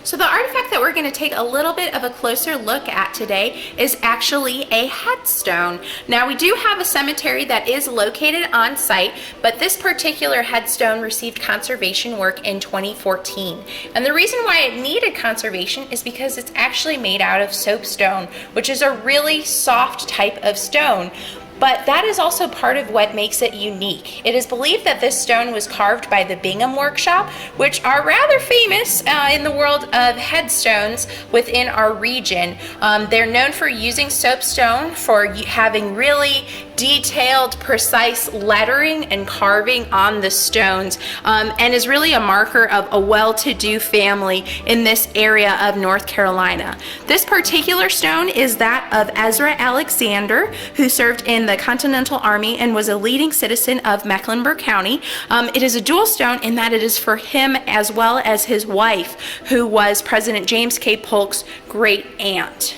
So the artifact that we're going to take a little bit of a closer look at today is actually a headstone. Now we do have a cemetery that is located on site, but this particular headstone received conservation work in 2014. And the reason why it needed conservation is because it's actually made out of soapstone, which is a really soft type of stone. But that is also part of what makes it unique. It is believed that this stone was carved by the Bingham Workshop, which are rather famous in the world of headstones within our region. They're known for using soapstone, for having really detailed, precise lettering and carving on the stones, and is really a marker of a well-to-do family in this area of North Carolina. This particular stone is that of Ezra Alexander, who served in the Continental Army and was a leading citizen of Mecklenburg County. It is a dual stone in that it is for him as well as his wife, who was President James K. Polk's great aunt.